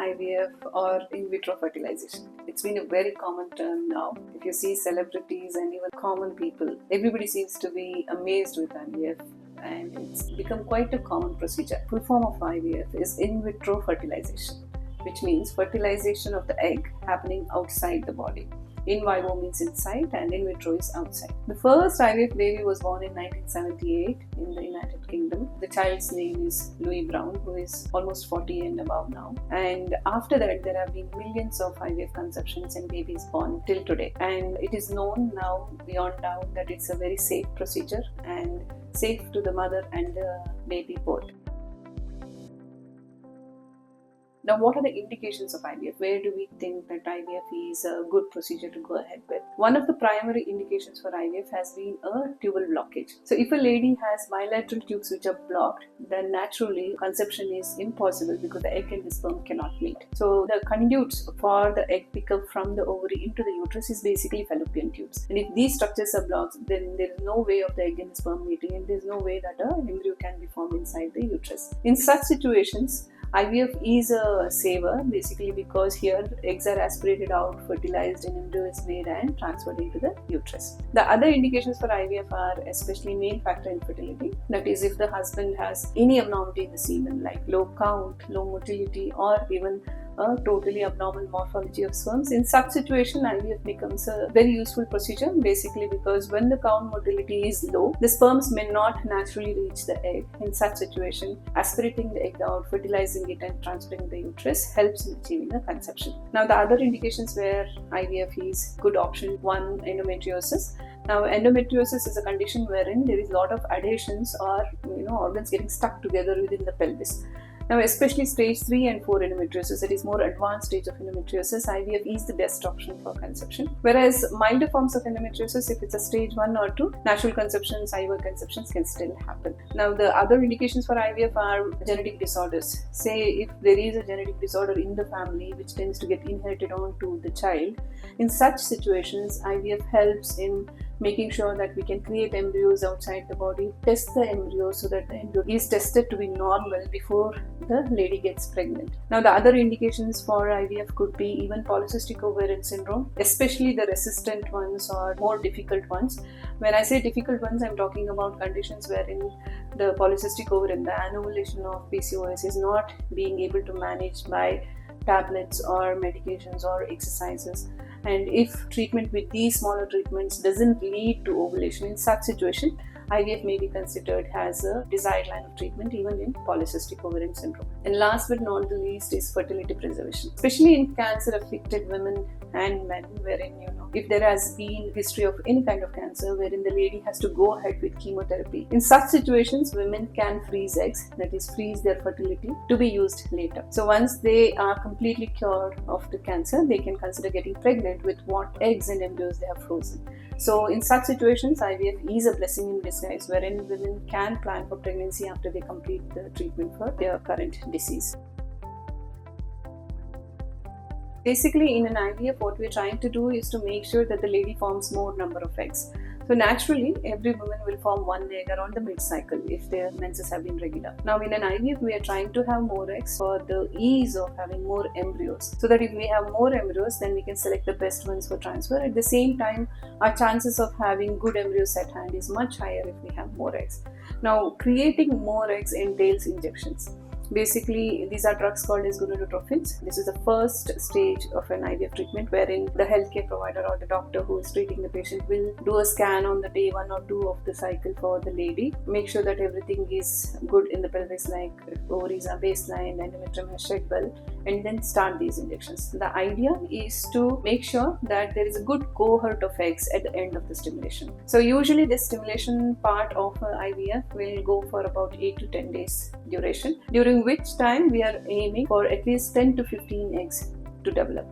IVF or in vitro fertilization. It's been a very common term now. If you see celebrities and even common people, everybody seems to be amazed with IVF, and it's become quite a common procedure. Full form of IVF is in vitro fertilization, which means fertilization of the egg happening outside the body. In vivo means inside and in vitro is outside. The first IVF baby was born in 1978 in the United Kingdom. The child's name is Louis Brown, who is almost 40 and above now. And after that, there have been millions of IVF conceptions and babies born till today. And it is known now beyond doubt that it's a very safe procedure and safe to the mother and the baby both. Now, what are the indications of IVF? Where do we think that IVF is a good procedure to go ahead with? One of the primary indications for IVF has been a tubal blockage. So, if a lady has bilateral tubes which are blocked, then naturally conception is impossible because the egg and the sperm cannot meet. So, the conduits for the egg pickup from the ovary into the uterus is basically fallopian tubes. And if these structures are blocked, then there is no way of the egg and the sperm meeting, and there is no way that an embryo can be formed inside the uterus. In such situations, IVF is a saver basically because here eggs are aspirated out, fertilized, and embryo is made and transferred into the uterus. The other indications for IVF are especially male factor infertility. That is, if the husband has any abnormality in the semen like low count, low motility, or even a totally abnormal morphology of sperms. In such situation, IVF becomes a very useful procedure basically because when the count motility is low, the sperms may not naturally reach the egg. In such situation, aspirating the egg out, fertilizing it and transferring the uterus helps in achieving a conception. Now, the other indications where IVF is good option, one, endometriosis. Now, endometriosis is a condition wherein there is a lot of adhesions or organs getting stuck together within the pelvis. Now, especially stage 3 and 4 endometriosis, that is more advanced stage of endometriosis, IVF is the best option for conception. Whereas milder forms of endometriosis, if it's a stage 1 or 2, natural conceptions, IVF conceptions can still happen. Now, the other indications for IVF are genetic disorders. Say if there is a genetic disorder in the family which tends to get inherited onto the child, in such situations, IVF helps in making sure that we can create embryos outside the body, test the embryo so that the embryo is tested to be normal before the lady gets pregnant. Now, the other indications for IVF could be even polycystic ovarian syndrome, especially the resistant ones or more difficult ones. When I say difficult ones, I'm talking about conditions wherein the polycystic ovarian, the anovulation of PCOS is not being able to manage by tablets or medications or exercises. And if treatment with these smaller treatments doesn't lead to ovulation, in such situation, IVF may be considered as a desired line of treatment even in polycystic ovarian syndrome. And last but not the least is fertility preservation, especially in cancer-afflicted women and men, wherein if there has been history of any kind of cancer wherein the lady has to go ahead with chemotherapy. In such situations, women can freeze eggs, that is freeze their fertility to be used later. So once they are completely cured of the cancer, they can consider getting pregnant with what eggs and embryos they have frozen. So in such situations, IVF is a blessing in disguise wherein women can plan for pregnancy after they complete the treatment for their current disease. Basically, in an IVF, what we're trying to do is to make sure that the lady forms more number of eggs. So naturally, every woman will form one egg around the mid-cycle if their menses have been regular. Now, in an IVF, we are trying to have more eggs for the ease of having more embryos. So that if we have more embryos, then we can select the best ones for transfer. At the same time, our chances of having good embryos at hand is much higher if we have more eggs. Now, creating more eggs entails injections. Basically, these are drugs called as gonadotropins. This is the first stage of an IVF treatment wherein the healthcare provider or the doctor who is treating the patient will do a scan on the day 1 or 2 of the cycle for the lady, make sure that everything is good in the pelvis, like ovaries are baseline, endometrium has shed well, and then start these injections. The idea is to make sure that there is a good cohort of eggs at the end of the stimulation. So usually this stimulation part of IVF will go for about 8 to 10 days duration, during which time we are aiming for at least 10 to 15 eggs to develop.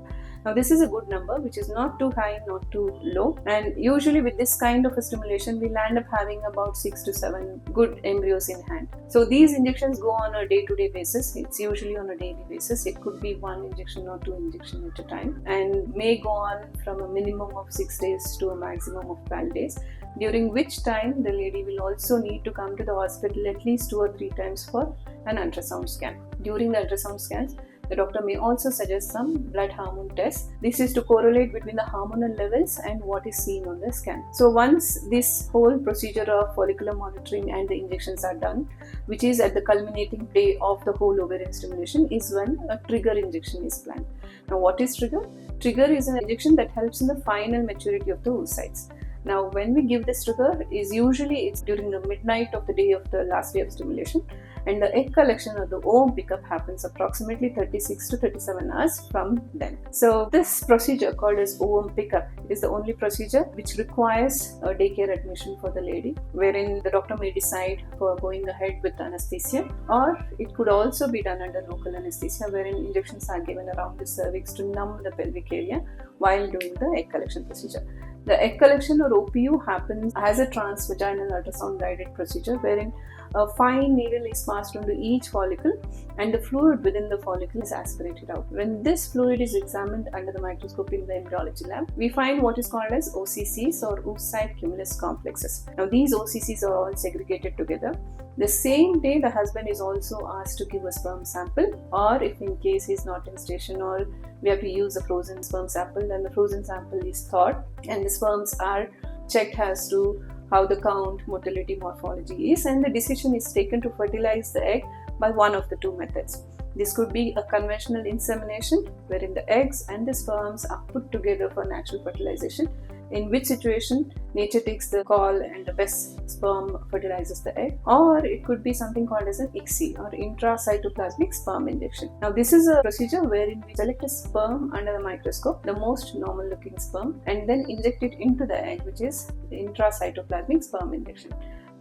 Now, this is a good number, which is not too high, not too low. And usually with this kind of a stimulation, we'll end up having about 6 to 7 good embryos in hand. So these injections go on a day-to-day basis. It's usually on a daily basis. It could be 1 injection or 2 injections at a time and may go on from a minimum of 6 days to a maximum of 12 days. During which time the lady will also need to come to the hospital at least 2 or 3 times for an ultrasound scan. During the ultrasound scans, the doctor may also suggest some blood hormone tests. This is to correlate between the hormonal levels and what is seen on the scan. So once this whole procedure of follicular monitoring and the injections are done, which is at the culminating day of the whole ovarian stimulation, is when a trigger injection is planned. Now what is trigger? Trigger is an injection that helps in the final maturity of the oocytes. Now when we give this trigger is usually it's during the midnight of the day of the last day of stimulation, and the egg collection or the ovum pickup happens approximately 36 to 37 hours from then. So this procedure called as ovum pickup is the only procedure which requires a daycare admission for the lady, wherein the doctor may decide for going ahead with anesthesia, or it could also be done under local anesthesia, wherein injections are given around the cervix to numb the pelvic area while doing the egg collection procedure. The egg collection or OPU happens as a transvaginal ultrasound guided procedure, wherein a fine needle is passed onto each follicle and the fluid within the follicle is aspirated out. When this fluid is examined under the microscope in the embryology lab, we find what is called as OCCs or oocyte cumulus complexes. Now these OCCs are all segregated together. The same day the husband is also asked to give a sperm sample, or if in case he's not in station or we have to use a frozen sperm sample, then the frozen sample is thawed and the sperms are checked as to how the count, motility, morphology is, and the decision is taken to fertilize the egg by one of the two methods. This could be a conventional insemination, wherein the eggs and the sperms are put together for natural fertilization, in which situation nature takes the call and the best sperm fertilizes the egg. Or it could be something called as an ICSI or intracytoplasmic sperm injection. Now this is a procedure wherein we select a sperm under the microscope, the most normal looking sperm, and then inject it into the egg, which is the intracytoplasmic sperm injection.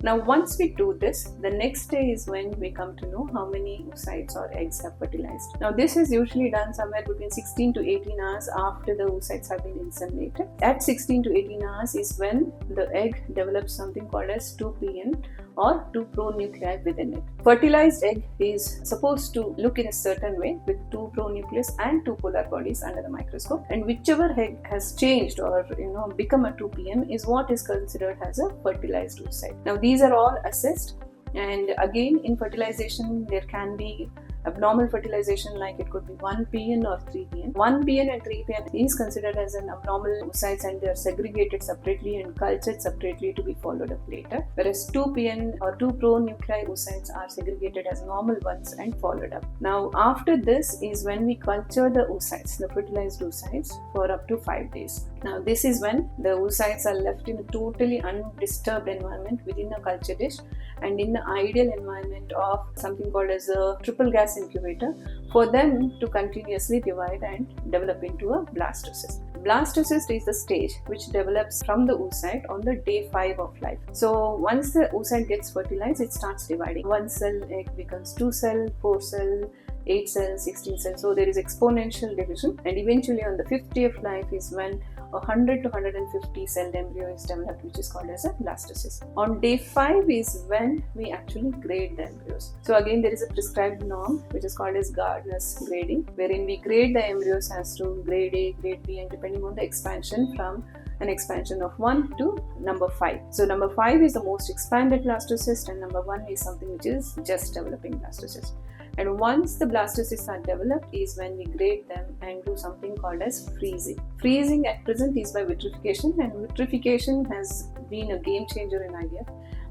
Now once we do this, the next day is when we come to know how many oocytes or eggs have fertilized. Now this is usually done somewhere between 16 to 18 hours after the oocytes have been inseminated. At 16 to 18 hours is when the egg develops something called as 2PN or 2 pronuclei within it. Fertilized egg is supposed to look in a certain way with 2 pronucleus and 2 polar bodies under the microscope, and whichever egg has changed or become a 2PN is what is considered as a fertilized oocyte. Now these are all assessed, and again in fertilization there can be abnormal fertilization, like it could be 1PN or 3PN. 1PN and 3PN is considered as an abnormal oocytes and they are segregated separately and cultured separately to be followed up later, whereas 2PN or 2 pronuclei oocytes are segregated as normal ones and followed up. Now after this is when we culture the oocytes, the fertilized oocytes, for up to 5 days. Now this is when the oocytes are left in a totally undisturbed environment within a culture dish and in the ideal environment of something called as a triple gas incubator for them to continuously divide and develop into a blastocyst. Blastocyst is the stage which develops from the oocyte on the day 5 of life. So once the oocyte gets fertilized, it starts dividing. 1 cell egg becomes 2 cell, 4 cell, 8 cells, 16 cells. So there is exponential division, and eventually on the 5th day of life is when 100 to 150 celled embryo is developed, which is called as a blastocyst. On day 5 is when we actually grade the embryos. So again there is a prescribed norm which is called as Gardner's grading, wherein we grade the embryos as to grade A, grade B, and depending on the expansion from an expansion of 1 to number 5. So number 5 is the most expanded blastocyst and number 1 is something which is just developing blastocyst. And once the blastocysts are developed is when we grade them and do something called as freezing. Freezing at present is by vitrification, and vitrification has been a game changer in IVF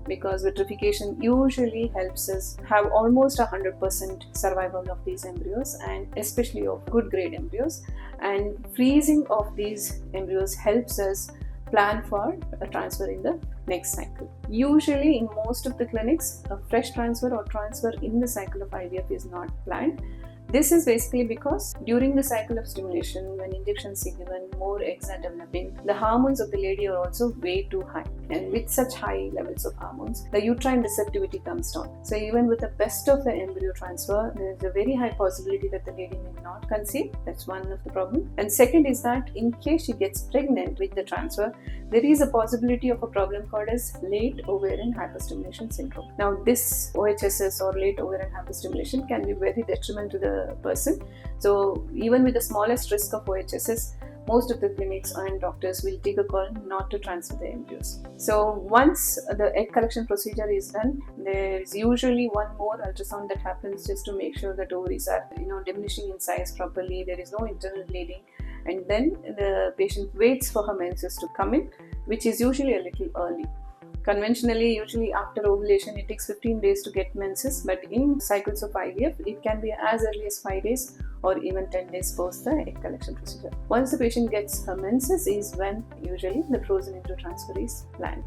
because vitrification usually helps us have almost 100% survival of these embryos, and especially of good grade embryos. And freezing of these embryos helps us plan for a transfer in the next cycle. Usually in most of the clinics, a fresh transfer or transfer in the cycle of IVF is not planned. This is basically because during the cycle of stimulation, when injections are given, more eggs are developing, the hormones of the lady are also way too high. And with such high levels of hormones, the uterine receptivity comes down. So even with the best of the embryo transfer, there is a very high possibility that the lady may not conceive. That's one of the problems. And second is that in case she gets pregnant with the transfer, there is a possibility of a problem called as late ovarian hyperstimulation syndrome. Now this OHSS or late ovarian hyperstimulation can be very detrimental to the person. So even with the smallest risk of OHSS, most of the clinics and doctors will take a call not to transfer the embryos. So once the egg collection procedure is done, there is usually one more ultrasound that happens just to make sure that ovaries are diminishing in size properly, there is no internal bleeding, and then the patient waits for her menses to come in, which is usually a little early. Conventionally, usually after ovulation, it takes 15 days to get menses, but in cycles of IVF, it can be as early as 5 days or even 10 days post the egg collection procedure. Once the patient gets her menses is when usually the frozen embryo transfer is planned.